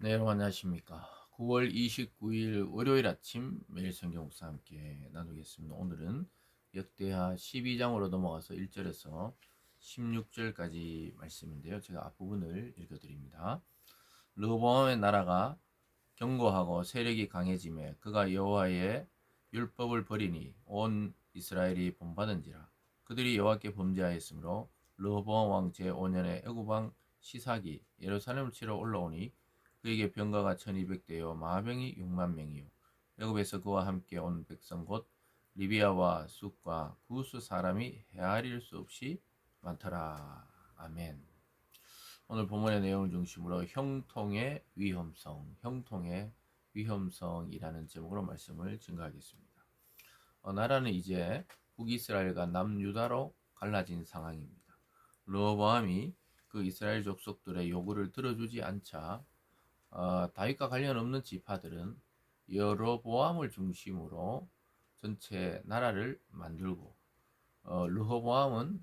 네, 여러분 안녕하십니까. 9월 29일 월요일 아침 매일 성경 묵상 함께 나누겠습니다. 오늘은 역대하 12장으로 넘어가서 1절에서 16절까지 말씀인데요. 제가 앞부분을 읽어드립니다. 르호보암의 나라가 견고하고 세력이 강해지매 그가 여호와의 율법을 버리니 온 이스라엘이 본받은지라. 그들이 여호와께 범죄하였으므로 르호보암 왕 제5년에 애굽 왕 시삭이 예루살렘을 치러 올라오니 그에게 병거가 1200대요 마병이 6만 명이요 애굽에서 그와 함께 온 백성 곧 리비아와 숫과 구스 사람이 헤아릴 수 없이 많더라. 아멘. 오늘 본문의 내용을 중심으로 형통의 위험성이라는 제목으로 말씀을 증거하겠습니다. 나라는 이제 북이스라엘과 남유다로 갈라진 상황입니다. 르호보암이 그 이스라엘 족속들의 요구를 들어주지 않자 다윗과 관련 없는 지파들은 여로보암을 중심으로 전체 나라를 만들고 르호보암은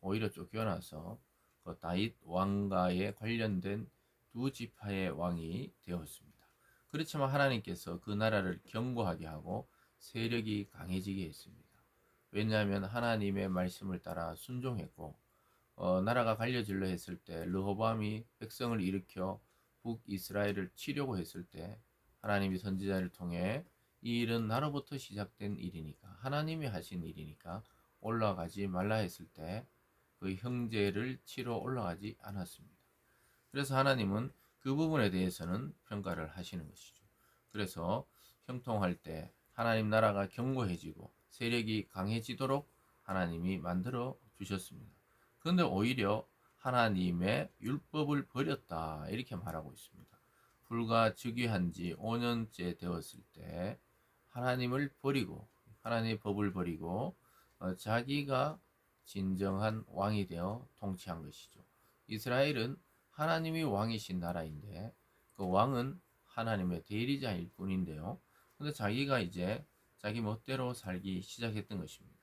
오히려 쫓겨나서 그 다윗 왕가에 관련된 두 지파의 왕이 되었습니다. 그렇지만 하나님께서 그 나라를 견고하게 하고 세력이 강해지게 했습니다. 왜냐하면 하나님의 말씀을 따라 순종했고 나라가 갈려질려 했을 때 르호보암이 백성을 일으켜 북이스라엘을 치려고 했을 때 하나님이 선지자를 통해 이 일은 나로부터 시작된 일이니까 하나님이 하신 일이니까 올라가지 말라 했을 때 그 형제를 치러 올라가지 않았습니다. 그래서 하나님은 그 부분에 대해서는 평가를 하시는 것이죠. 그래서 형통할 때 하나님 나라가 견고해지고 세력이 강해지도록 하나님이 만들어 주셨습니다. 그런데 오히려 하나님의 율법을 버렸다 이렇게 말하고 있습니다. 불과 즉위한 지 5년째 되었을 때 하나님을 버리고 하나님의 법을 버리고 자기가 진정한 왕이 되어 통치한 것이죠. 이스라엘은 하나님이 왕이신 나라인데 그 왕은 하나님의 대리자일 뿐인데요. 근데 자기가 이제 자기 멋대로 살기 시작했던 것입니다.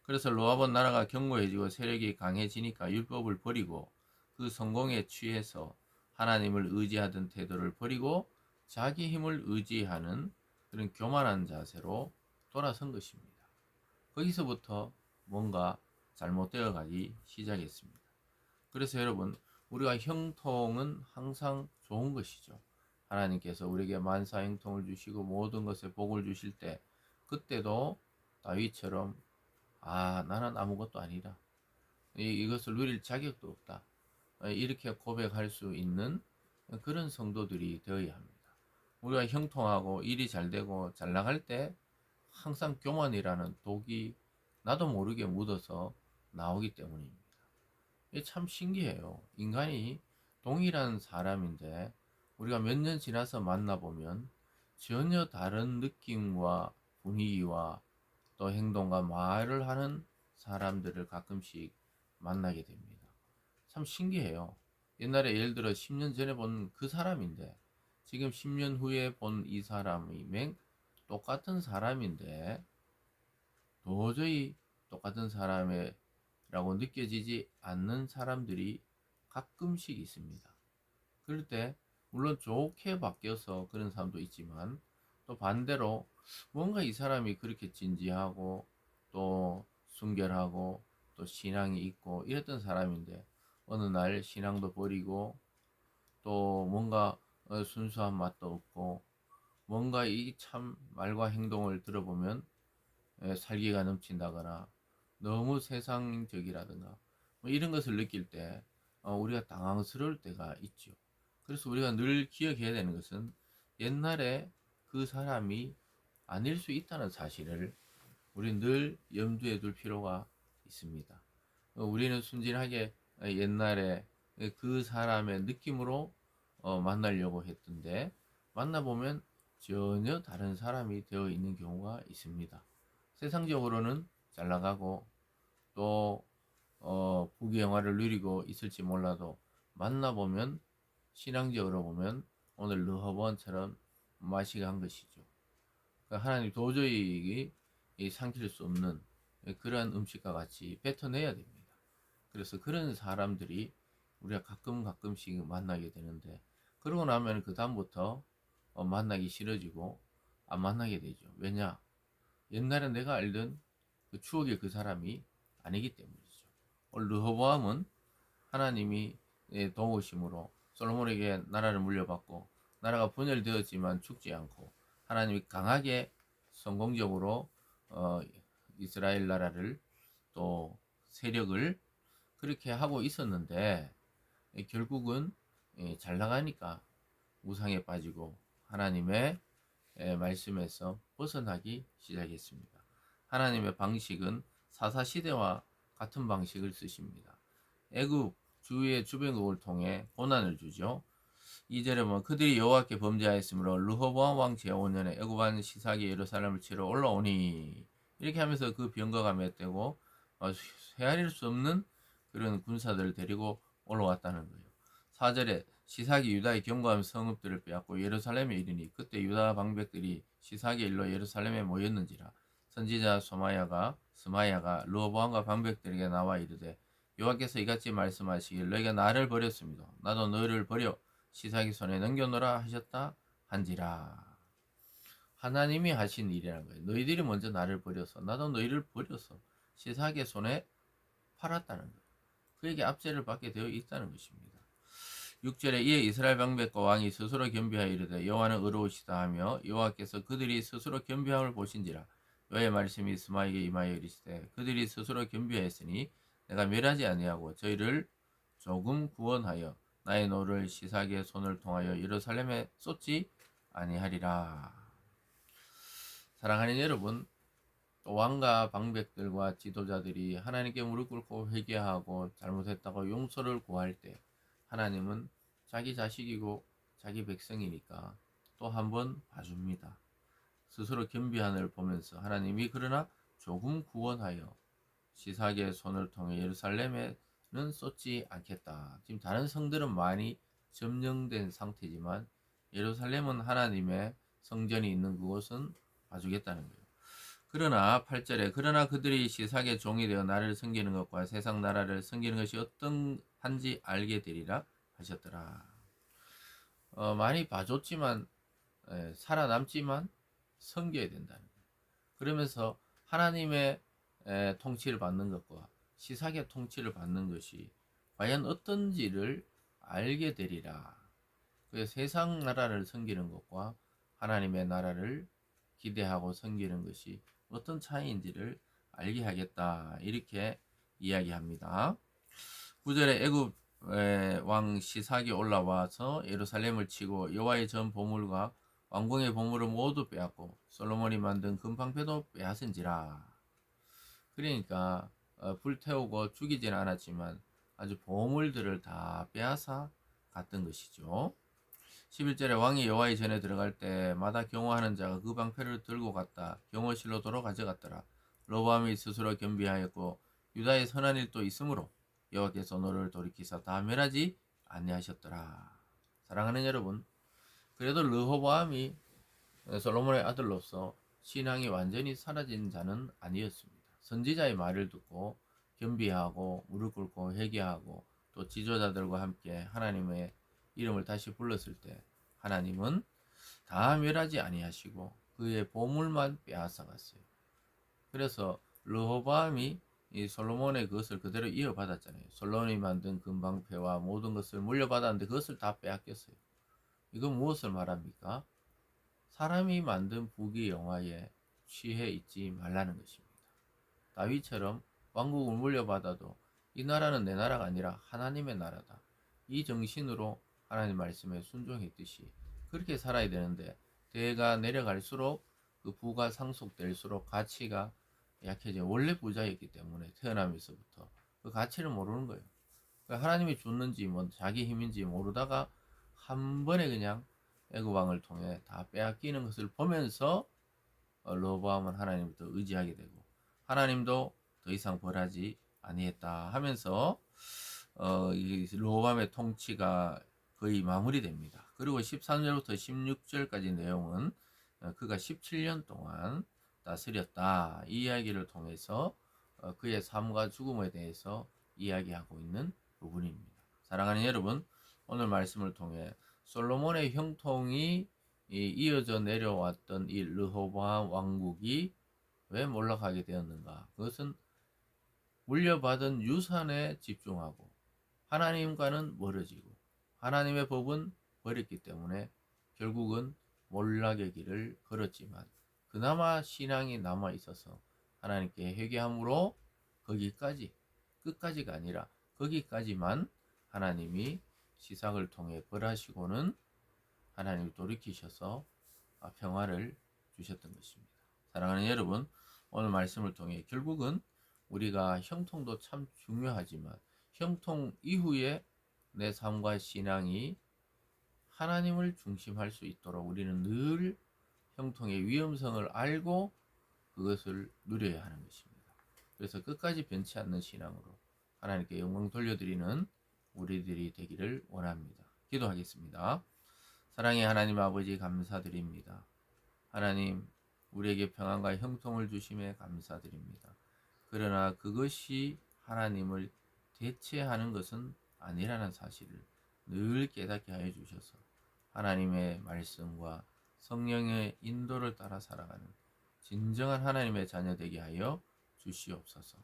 그래서 로아본 나라가 견고해지고 세력이 강해지니까 율법을 버리고 그 성공에 취해서 하나님을 의지하던 태도를 버리고 자기 힘을 의지하는 그런 교만한 자세로 돌아선 것입니다. 거기서부터 뭔가 잘못되어 가기 시작했습니다. 그래서 여러분, 우리가 형통은 항상 좋은 것이죠. 하나님께서 우리에게 만사 형통을 주시고 모든 것에 복을 주실 때 그때도 다윗처럼 나는 아무것도 아니다. 이것을 누릴 자격도 없다. 이렇게 고백할 수 있는 그런 성도들이 되어야 합니다. 우리가 형통하고 일이 잘 되고 잘 나갈 때 항상 교만이라는 독이 나도 모르게 묻어서 나오기 때문입니다. 이게 참 신기해요. 인간이 동일한 사람인데 우리가 몇 년 지나서 만나보면 전혀 다른 느낌과 분위기와 또 행동과 말을 하는 사람들을 가끔씩 만나게 됩니다. 참 신기해요. 옛날에 예를 들어 10년 전에 본 그 사람인데 지금 10년 후에 본 이 사람이 맹 똑같은 사람인데 도저히 똑같은 사람이라고 느껴지지 않는 사람들이 가끔씩 있습니다. 그럴 때 물론 좋게 바뀌어서 그런 사람도 있지만 또 반대로 뭔가 이 사람이 그렇게 진지하고 또 순결하고 또 신앙이 있고 이랬던 사람인데 어느 날 신앙도 버리고 또 뭔가 순수한 맛도 없고 뭔가 이 참 말과 행동을 들어보면 살기가 넘친다거나 너무 세상적이라든가 뭐 이런 것을 느낄 때 우리가 당황스러울 때가 있죠. 그래서 우리가 늘 기억해야 되는 것은 옛날에 그 사람이 아닐 수 있다는 사실을 우리는 늘 염두에 둘 필요가 있습니다. 우리는 순진하게 옛날에 그 사람의 느낌으로 만나려고 했던데 만나보면 전혀 다른 사람이 되어 있는 경우가 있습니다. 세상적으로는 잘 나가고 또 부귀영화를 누리고 있을지 몰라도 만나보면 신앙적으로 보면 오늘 르호보암처럼 맛이 간 것이죠. 그러니까 하나님 도저히 삼킬 수 없는 그러한 음식과 같이 뱉어내야 됩니다. 그래서 그런 사람들이 우리가 가끔씩 만나게 되는데 그러고 나면 그 다음부터 만나기 싫어지고 안 만나게 되죠. 왜냐? 옛날에 내가 알던 그 추억의 그 사람이 아니기 때문이죠. 르호보암은 하나님이 도우심으로 솔로몬에게 나라를 물려받고 나라가 분열되었지만 죽지 않고 하나님이 강하게 성공적으로 이스라엘 나라를 또 세력을 그렇게 하고 있었는데 결국은 잘 나가니까 우상에 빠지고 하나님의 말씀에서 벗어나기 시작했습니다. 하나님의 방식은 사사시대와 같은 방식을 쓰십니다. 애굽 주위의 주변국을 통해 고난을 주죠. 2절에 보면 그들이 여호와께 범죄하였으므로 르호보암 왕 제5년에 애굽 왕 시삭이 예루살렘을 치러 올라오니 이렇게 하면서 그 병거가 몇 대고 헤아릴 수 없는 그런 군사들을 데리고 올라왔다는 거예요. 4절에 시삭이 유다의 견고한 성읍들을 빼앗고 예루살렘에 이르니 그때 유다 방백들이 시삭의 일로 예루살렘에 모였는지라 선지자 스마야가 르호보암과 방백들에게 나와 이르되 여호와께서 이같이 말씀하시길 너희가 나를 버렸습니다. 나도 너희를 버려 시삭의 손에 넘겨놓으라 하셨다 한지라. 하나님이 하신 일이라는 거예요. 너희들이 먼저 나를 버려서 나도 너희를 버려서 시삭의 손에 팔았다는 거예요. 그에게 압제를 받게 되어 있다는 것입니다. 6절에 이에 이스라엘 방백과 왕이 스스로 겸비하여 이르되 여호와는 의로우시다 하며 여호와께서 그들이 스스로 겸비함을 보신지라 여호와의 말씀이 스마에게 임하여 이르시되 그들이 스스로 겸비하였으니 내가 멸하지 아니하고 저희를 조금 구원하여 나의 노를 시삭의 손을 통하여 예루살렘에 쏟지 아니하리라. 사랑하는 여러분, 또 왕과 방백들과 지도자들이 하나님께 무릎 꿇고 회개하고 잘못했다고 용서를 구할 때 하나님은 자기 자식이고 자기 백성이니까 또 한 번 봐줍니다. 스스로 겸비함을 보면서 하나님이 그러나 조금 구원하여 시삭의 손을 통해 예루살렘에는 쏟지 않겠다. 지금 다른 성들은 많이 점령된 상태지만 예루살렘은 하나님의 성전이 있는 그곳은 봐주겠다는 거예요. 그러나 8절에 그러나 그들이 시삭의 종이 되어 나를 섬기는 것과 세상 나라를 섬기는 것이 어떠한지 알게 되리라 하셨더라. 많이 봐줬지만 살아남지만 섬겨야 된다는 거예요. 그러면서 하나님의 통치를 받는 것과 시삭의 통치를 받는 것이 과연 어떤지를 알게 되리라. 그 세상 나라를 섬기는 것과 하나님의 나라를 기대하고 섬기는 것이 어떤 차이인지를 알게 하겠다. 이렇게 이야기합니다. 9절에 애굽 왕 시삭이 올라와서 예루살렘을 치고 여호와의 전 보물과 왕궁의 보물을 모두 빼앗고 솔로몬이 만든 금방패도 빼앗은지라. 그러니까 불태우고 죽이지는 않았지만 아주 보물들을 다 빼앗아 갔던 것이죠. 11절에 왕이 여호와의 전에 들어갈 때마다 경호하는 자가 그 방패를 들고 갔다 경호실로 도로 가져갔더라. 로보암이 스스로 겸비하였고 유다의 선한 일도 있으므로 여호와께서 너를 돌이키사 다 멸하지 아니하셨더라. 사랑하는 여러분, 그래도 르호보암이 솔로몬의 아들로서 신앙이 완전히 사라진 자는 아니었습니다. 선지자의 말을 듣고 겸비하고 무릎 꿇고 회개하고 또 지도자들과 함께 하나님의 이름을 다시 불렀을 때 하나님은 다 멸하지 아니하시고 그의 보물만 빼앗아 갔어요. 그래서 르호보암이 이 솔로몬의 그것을 그대로 이어받았잖아요. 솔로몬이 만든 금방패와 모든 것을 물려받았는데 그것을 다 빼앗겼어요. 이건 무엇을 말합니까? 사람이 만든 부귀 영화에 취해 있지 말라는 것입니다. 다윗처럼 왕국을 물려받아도 이 나라는 내 나라가 아니라 하나님의 나라다. 이 정신으로 하나님 말씀에 순종했듯이 그렇게 살아야 되는데 대가 내려갈수록 그 부가 상속될수록 가치가 약해져. 원래 부자였기 때문에 태어나면서부터 그 가치를 모르는 거예요. 하나님이 줬는지 뭐 자기 힘인지 모르다가 한 번에 그냥 애굽 왕을 통해 다 빼앗기는 것을 보면서 르호보암은 하나님부터 의지하게 되고 하나님도 더 이상 벌하지 아니했다 하면서 이 르호보암의 통치가 거의 마무리됩니다. 그리고 13절부터 16절까지 내용은 그가 17년 동안 다스렸다 이 이야기를 통해서 그의 삶과 죽음에 대해서 이야기하고 있는 부분입니다. 사랑하는 여러분, 오늘 말씀을 통해 솔로몬의 형통이 이어져 내려왔던 이 르호보암 왕국이 왜 몰락하게 되었는가? 그것은 물려받은 유산에 집중하고 하나님과는 멀어지고 하나님의 법은 버렸기 때문에 결국은 몰락의 길을 걸었지만 그나마 신앙이 남아 있어서 하나님께 회개함으로 거기까지 끝까지가 아니라 거기까지만 하나님이 시삭을 통해 벌하시고는 하나님이 돌이키셔서 평화를 주셨던 것입니다. 사랑하는 여러분, 오늘 말씀을 통해 결국은 우리가 형통도 참 중요하지만 형통 이후에 내 삶과 신앙이 하나님을 중심할 수 있도록 우리는 늘 형통의 위험성을 알고 그것을 누려야 하는 것입니다. 그래서 끝까지 변치 않는 신앙으로 하나님께 영광 돌려드리는 우리들이 되기를 원합니다. 기도하겠습니다. 사랑의 하나님 아버지 감사드립니다. 하나님, 우리에게 평안과 형통을 주심에 감사드립니다. 그러나 그것이 하나님을 대체하는 것은 아니라는 사실을 늘 깨닫게 하여 주셔서 하나님의 말씀과 성령의 인도를 따라 살아가는 진정한 하나님의 자녀 되게 하여 주시옵소서.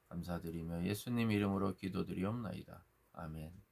감사드리며 예수님 이름으로 기도드리옵나이다. 아멘.